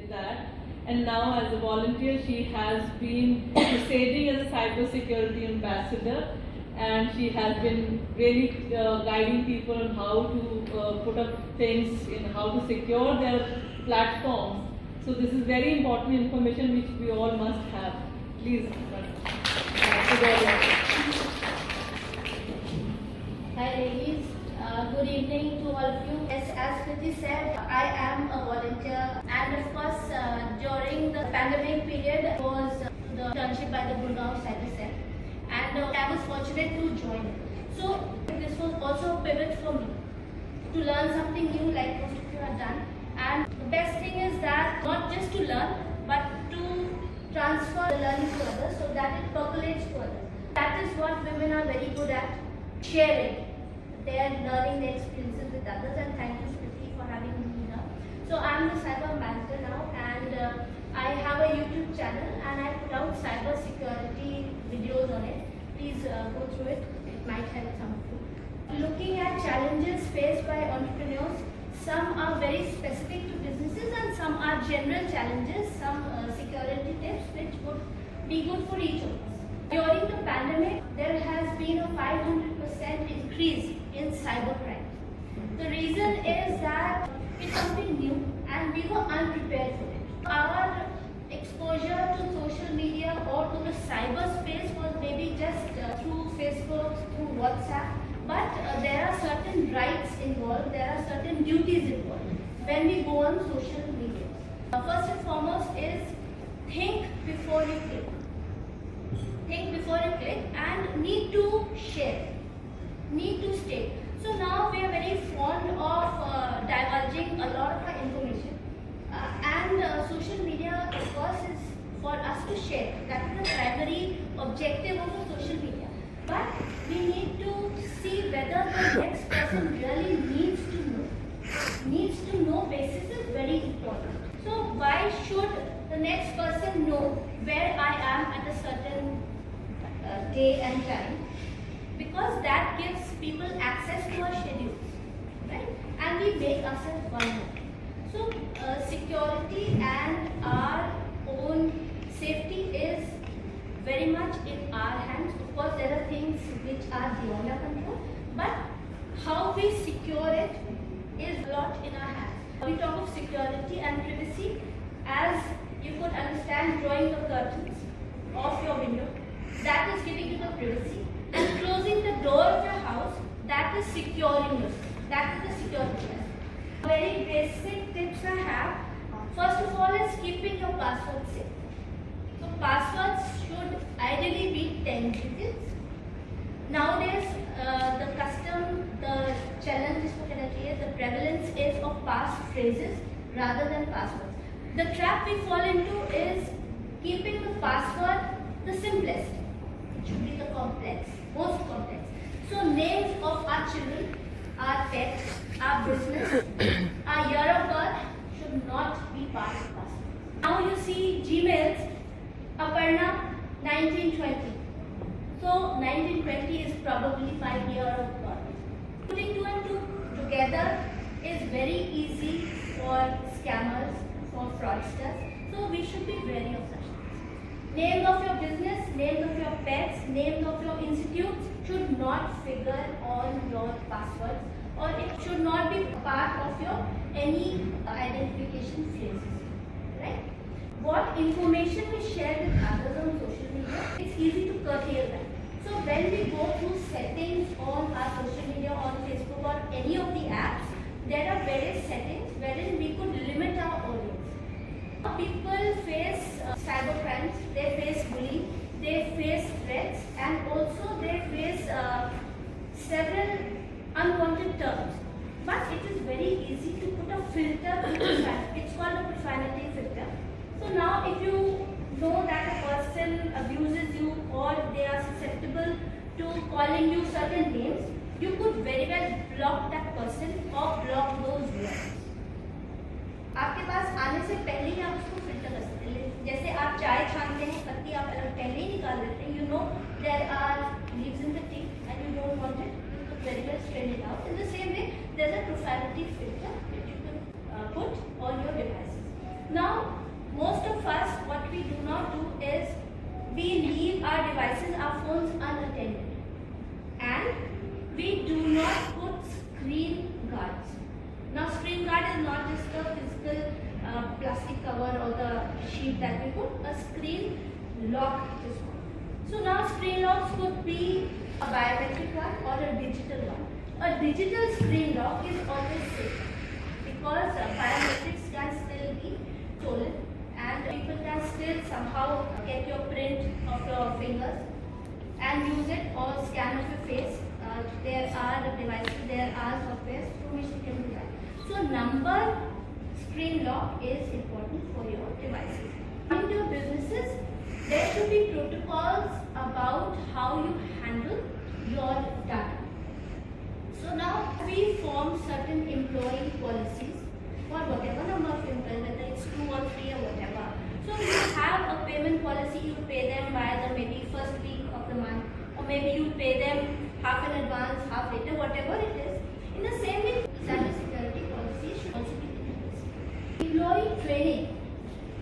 did that. And now as a volunteer, she has been crusading as a cybersecurity ambassador, and she has been really guiding people on how to put up things in how to secure their platforms. So this is very important information which we all must have. Please. Hi ladies, good evening to all of you. As Kriti said, I am a volunteer, and of course during the pandemic period was the internship by the Gurgaon Cyber Cell, and I was fortunate to join it. So this was also a pivot for me to learn something new like most of you have done. And the best thing is that not just to learn but to transfer the learning to others so that it percolates to others. That is what women are very good at, sharing their learning, their experiences with others. And thank you, Smriti, for having me here. So I am the cyber ambassador now, and I have a YouTube channel, and I put out cyber security videos on it. Please go through it. It might help some of you. Looking at challenges faced by entrepreneurs, some are very specific to businesses and some are general challenges, some security tips which would be good for each of us. During the pandemic, there has been a 500% increase in cybercrime. The reason is that it's something new and we were unprepared for it. Our exposure to social media or to the cyberspace was maybe just through Facebook, through WhatsApp, but there are certain rights involved, there are certain duties involved when we go on social media. First and foremost is think before you click. Think before you click and need to share, need to state. So now we are very fond of divulging a lot of our information, and social media of course is for us to share. That is the primary objective of a social media. But we need to see whether the next person really needs to know basis is very important. So why should the next person know where I am at a certain day and time? Because that gives people access to our schedules, right? And we make ourselves vulnerable. So security and our own safety is very much in our hands. Of course, there are things which are beyond our control, but how we secure it is a lot in our hands. We talk of security and privacy as you could understand drawing the curtains off your window. That is giving you the privacy. And closing the door of your house, that is securing yourself. That is the security. Very basic tips I have. First of all is keeping your password safe. So passwords should ideally be 10 digits. Nowadays, the challenge the prevalence is of passphrases rather than passwords. The trap we fall into is keeping the password the simplest. It should be the complex, most complex. So names of our children, our pets, our business, our year of birth should not be part of the password. Now you see Gmails, Aparna 1920. So 1920 is probably my year of birth. Putting 2 and 2 together is very easy for scammers, for fraudsters. So we should be wary of such things. Name of your business, name of your pets, name of your institutes should not figure on your passwords, or it should not be part of your any identification phrases. Right? What information we share with others on social media, it's easy to curtail that. So when we go through settings on our social media, on Facebook or any of the apps, there are various settings wherein we could limit our audience. People face cyber crimes, they face bullying, they face threats, and also they face several unwanted terms. But it is very easy to put a filter. It's called a profanity filter. So now if you know that a person abuses you or they are susceptible to calling you certain names, you could very well block that person or block those words. आपके पास आने से पहले ही आप उसको filter कर सकते हैं. जैसे आप चाय छानते हैं, पत्ती आप पहले ही निकाल देते हैं. You know there are leaves in the tea and you don't want it, you could very well strain it out. In the same way, there's a profanity filter which you can put on your devices. Now devices, our phones unattended, and we do not put screen guards. Now screen guard is not just a physical plastic cover or the sheet that we put, a screen lock is called. So now screen locks could be a biometric one or a digital one. A digital screen lock is always safe because biometrics can still be stolen and people can still somehow get your print of your fingers and use it or scan of your face. There are devices, there are softwares through which you can do that. So number screen lock is important for your devices. In your businesses, there should be protocols about how you handle your data. So now we form certain employee policies for whatever number of employees, whether it's 2 or 3 or whatever. So you have a payment policy, you pay them by the maybe first week of the month, or maybe you pay them half in advance, half later, whatever it is. In the same way, cyber security policy should also be in place. Employee training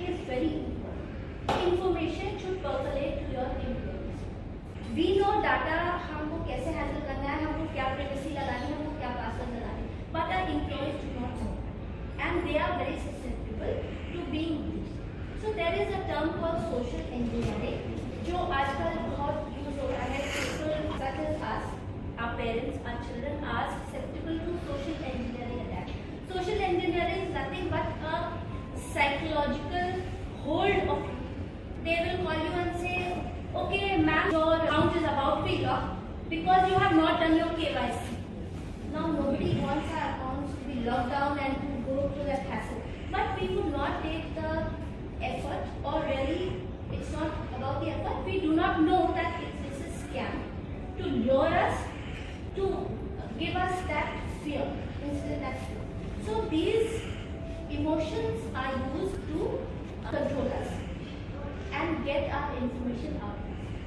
is very important. Information should percolate to your employees. We know data हमको कैसे handle करना है, हमको क्या privacy लगानी है, हमको क्या password लगानी है. But our employees do not know that, and they are very susceptible to being used. So there is a term called social engineering, जो आजकल बहुत use हो रहा है. People such as us, our parents, our children are susceptible to social engineering attacks. Social engineering is nothing but a psychological hold of you. They will call you and say, okay ma'am, your account is about to be locked because you have not done your KYC. Now nobody wants our accounts to be locked down and to go through that hassle. But we would not take the effort, or really it's not about the effort. We do not know that it's a scam to lure us, to give us that fear, instead that fear. So these emotions are used to control us and get our information out.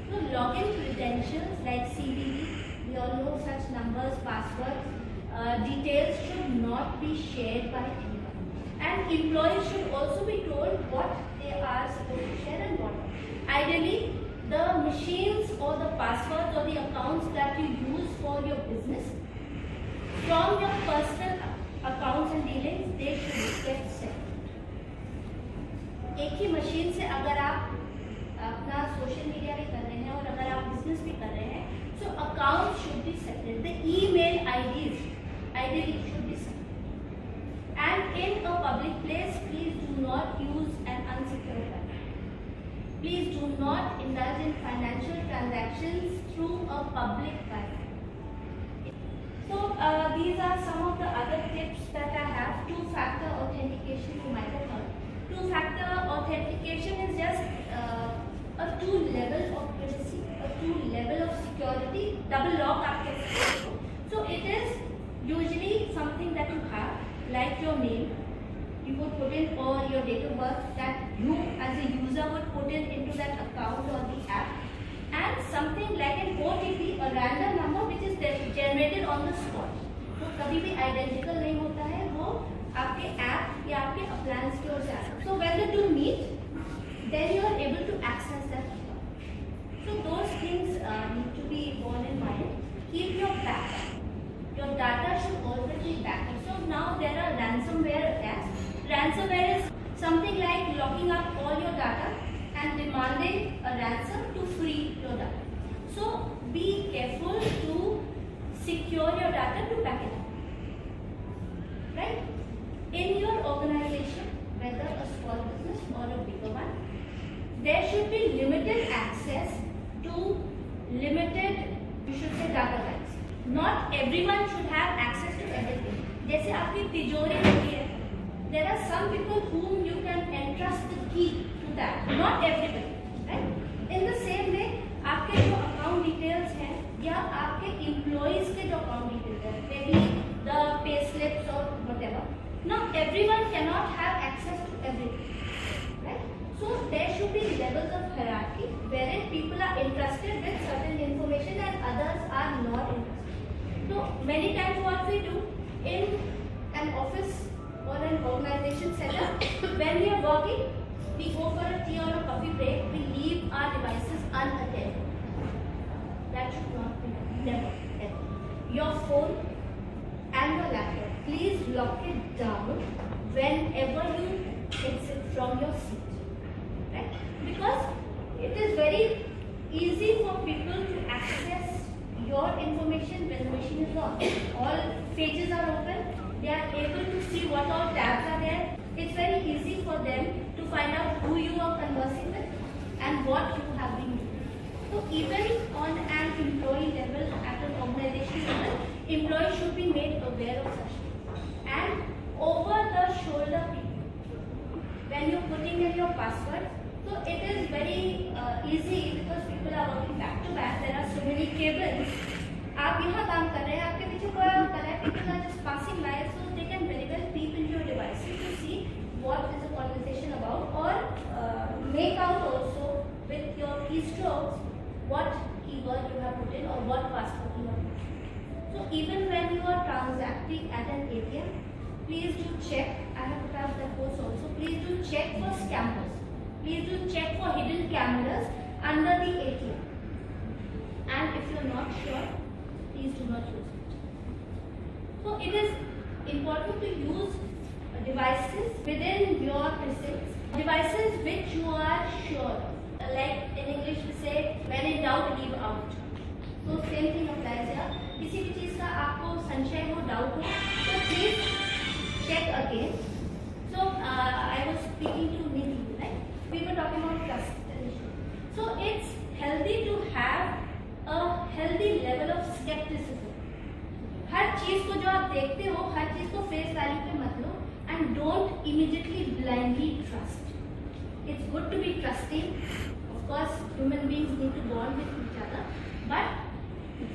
So login credentials like CVV, we all know such numbers, passwords, details should not be shared by anyone. And employees should also be told what they are supposed to share and what not. Ideally, the machines or the passwords or the accounts that you use for your business, from your personal accounts and dealings, they should be kept separate. एक ही machine से अगर आप अपना social media भी कर रहे हैं और अगर आप बिजनेस भी कर रहे हैं, so accounts should be separate. The email IDs ideally should be separate. And in a public place, please do not use an unsecured data. Please do not indulge in financial transactions through a public Wi-Fi. So these are some of the other tips that I have. Two-factor authentication, you might have heard. Two-factor authentication is just a 2-level of privacy, a 2-level of security, double lock आपके सकते हो. So it is usually something that you have, like your name, you would put in, or your date of birth that you as a user would put in into that account or the app, and something like an OTP, a random number which is generated on the spot. तो कभी भी identical नहीं होता है, वो आपके app या आपके appliance की ओर से आता है. So when the two meet, then you are able to access that account. So those things need to be borne in mind. Keep your backup. Your data should always be backed up. So now there are ransomware attacks. Ransomware is something like locking up all your data and demanding a ransom to free your data. So be careful to secure your data to back it up. Right? In your organization, whether a small business or a bigger one, there should be limited access to limited, you should say, data rights. Not everyone should have access to everything. जैसे आपकी तिजोरी होती है, there are some people whom you can entrust the key to that. Not everybody, right? In the same way, आपके जो account details हैं या आपके employees के जो account details हैं, maybe the pay slips or whatever. Now everyone cannot have access to everything, right? So there should be levels of hierarchy wherein people are entrusted with certain information and others are not entrusted. So many times what we do in an office or an organization setup, when we are working, we go for a tea or a coffee break, we leave our devices unattended. That should not be done. Never, ever. Your phone and your laptop, please lock it down whenever you exit from your seat. Right? Because it is very easy for people to access your information when the machine is on. All pages are open. They are able to see what all tabs are there. It's very easy for them to find out who you are conversing with and what you have been doing. So even on an employee level, at an organization level, employees should be made aware of such things. And over the shoulder people, when you're putting in your password, so it is very easy because people are working back to back. There are so many cables. आप यहाँ काम कर रहे हैं, आपके पीछे कोई और कर रहा है, people are just passing by, so they can very well peep into your devices to see what is the conversation about, or make out also with your keystrokes what keyword you have put in or what password you have put in. So even when you are transacting at an ATM, please do check. I have put out the post also. Please do check for scammers. Please do check for hidden cameras under the ATM. And if you are not sure, please do not use it. So it is important to use devices within your precincts, devices which you are sure of. Like in English we say, when in doubt, leave out. So same thing applies here. किसी भी चीज़ का आपको संशय हो, doubt हो, तो please check again. So I was speaking to Nidhi, right? We were talking about trust issue. So it's healthy to have a healthy level of skepticism. हर चीज को जो आप देखते हो, हर चीज को face value पे मत लो, and don't immediately blindly trust. It's good to be trusting. Of course, human beings need to bond with each other, but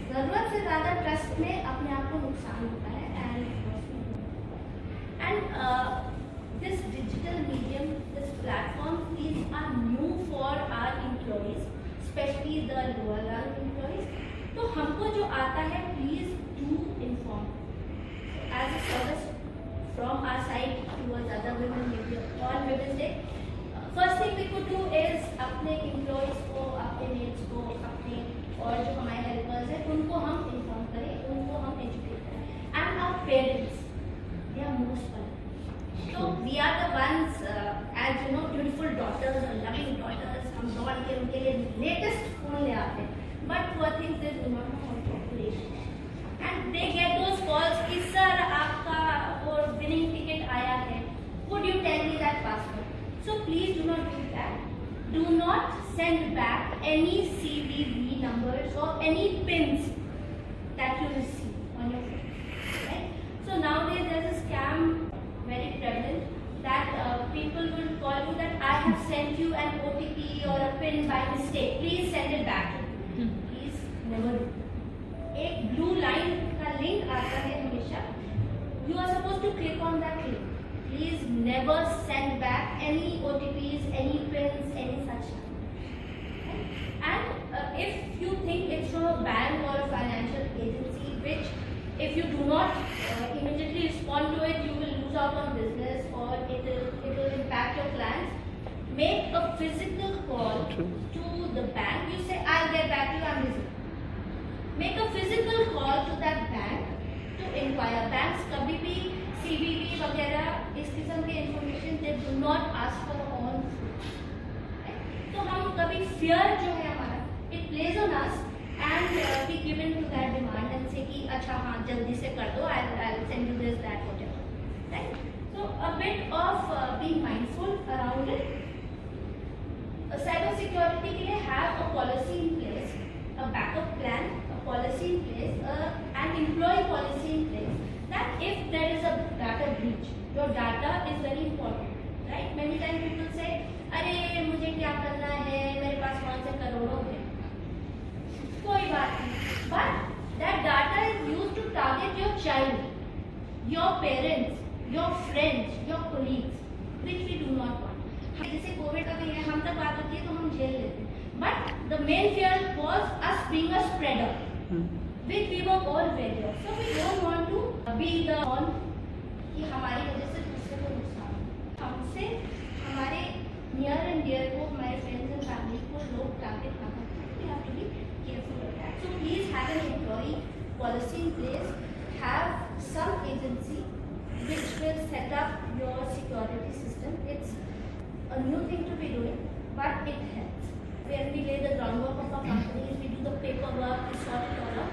जरूरत से ज़्यादा ट्रस्ट में अपने आप को नुकसान होता है. And this digital medium, this platform, these are new for our employees, especially the lower rung employees. तो हमको जो आता है, please do inform. As a service from our side towards other women, maybe on Women's Day, first thing we could do is अपने employees को, अपने mates को, अपने और जो हमारे हेल्पर्स हैं उनको हम इन्फॉर्म करें, उनको हम एजुकेट करें. And our parents, they are most welcome. So we are the ones, as you know, beautiful daughters or loving daughters. हम दौड़ के उनके लिए लेटेस्ट फोन ले आते हैं. But poor things, they do not know how to operate. And they get those calls कि sir आपका वो winning ticket आया है. Could you tell me that password? So please do not do that. Do not send back any CVV numbers or any pins that you receive on your phone. Right? So nowadays there is a scam very prevalent that people will call you that I have sent you an OTP or a pin by mistake. Please send it back. Please never do. एक blue line का link आता है हमेशा. You are supposed to click on that link. Please never send back any OTPs, any pins, any such thing. And if you think it's from a bank or a financial agency, which if you do not immediately respond to it, you will lose out on business or it will impact your plans. Make a physical call to the bank. You say, I'll get back to you, I'm busy. Make a physical call to that bank to inquire. Banks कभी भी CVV वगैरह इस किस्म के information they do not ask for on food. तो हम कभी fear जो है हमारा, it plays on us and we give in to that demand and say कि अच्छा हाँ जल्दी से कर दो, I'll send you this, that, whatever. Right? So a bit of being mindful around it. Cyber security के लिए have a policy in place, a backup plan, a policy in place, an employee policy in place. That if there is a data breach, your data is very important, right? Many times people say, अरे मुझे क्या करना है, मेरे पास कौन से करोड़ों हैं, कोई बात नहीं. But that data is used to target your child, your parents, your friends, your colleagues, which we do not want. जैसे कोविड का भी है, हम तक बात होती है तो हम झेल लेते हैं. But the main fear was us being a spreader. Which we were all very of. So we don't want to be the one कि हमारी वजह से दूसरे को नुकसान हो. हमसे हमारे near and dear को, हमारे friends and family को लोग टारगेट ना करें. We have to be careful of that. So please have an employee policy in place. Have some agency which will set up your security system. It's a new thing to be doing, but it helps. When we lay the groundwork of our companies, we do the paperwork, we sort it all out.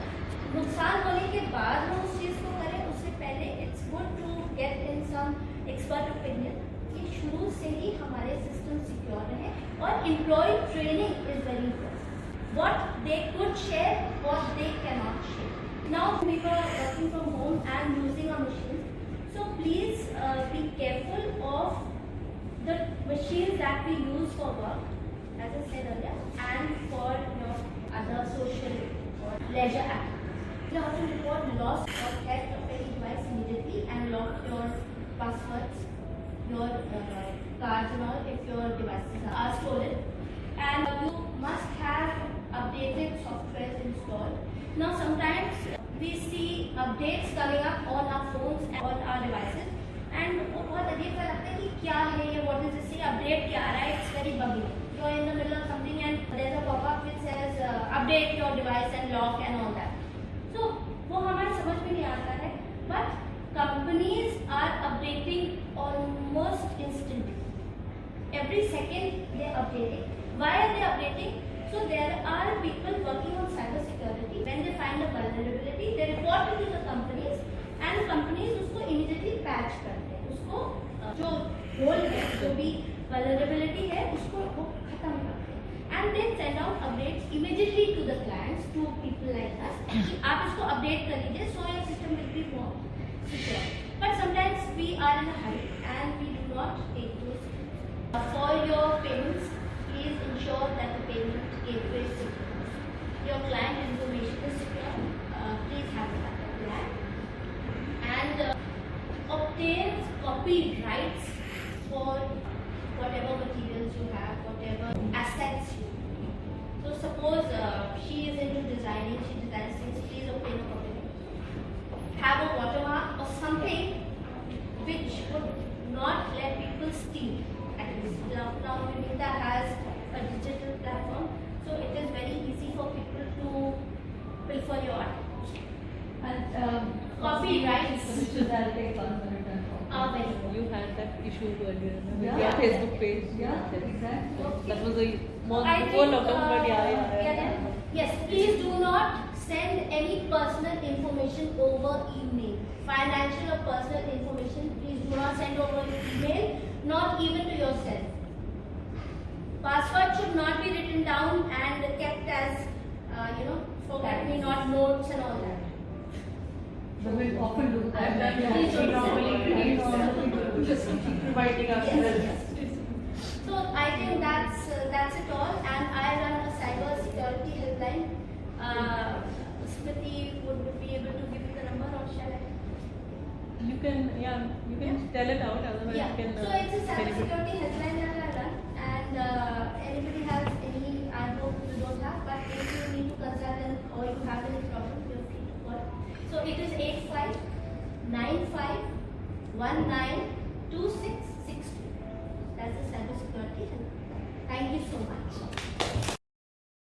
नुकसान होने के बाद हम उस चीज़ को करें, उससे पहले it's good to get in some expert opinion कि शुरू से ही हमारे system secure रहे और employee training is very important. What they could share, what they cannot share. Now we were working from home and using a machine. So please be careful of the machines that we use for work, as I said earlier, and for your other social or leisure activities. You have to report loss or theft of any device immediately and lock your passwords, your cards and all if your devices are stolen. And you must have updated software installed. Now sometimes we see updates coming up on our phones and on our devices, and वो बहुत अजीब सा लगता है कि क्या है ये, what is this, update क्या आ रहा है, it's very buggy. You are in the middle of something and there's a pop-up which says update your device and lock and all that. So वो हमारे समझ में नहीं आता है, but companies are updating almost instantly. Every second they are updating. Why are they updating? So there are people working on cyber security. When they find a vulnerability, they report it to the companies, and companies उसको immediately patch करते हैं. उसको जो hole है, जो भी vulnerability है, उसको वो खत्म करते हैं. And then send out updates immediately to the clients, to people like us. कि आप इसको update कर लीजिए, so your system will be more secure. But sometimes we are in a hurry and we do not take those steps. For your payments, please ensure that the payment gateway is secure. Your client information is secure. Please have a backup plan. And obtain copyrights for whatever materials you have, whatever assets you have. So suppose she is into designing, she designs things, please obtain a copyright. Have a watermark or something which would not let people steal. At least now Vinita has a digital platform, so it is very easy for people to pilfer your art. And Copyrights which is I'll take on the return are very good. You had that issue earlier with Yeah. your Facebook page. Yeah, exactly. That was a more I before think, lockdown, but yeah. Yes, please do not send any personal information over email. Financial or personal information, please do not send over email, not even to yourself. Password should not be written down and kept as, forget-me-not notes and all that. But we often do that. I've done that. Please don't normally do. Just keep providing us Yes. So I think that's it all, and I run a cyber security helpline. Smriti would be able to give you the number, or shall I? You can tell it out, otherwise Yeah. you can. So it's a cyber security helpline that I run, and anybody has any, I hope you don't have, but if you need to consult and or you have any problem, feel free to call. So it is 8595192662. That's the cyber security helpline. Thank you so much.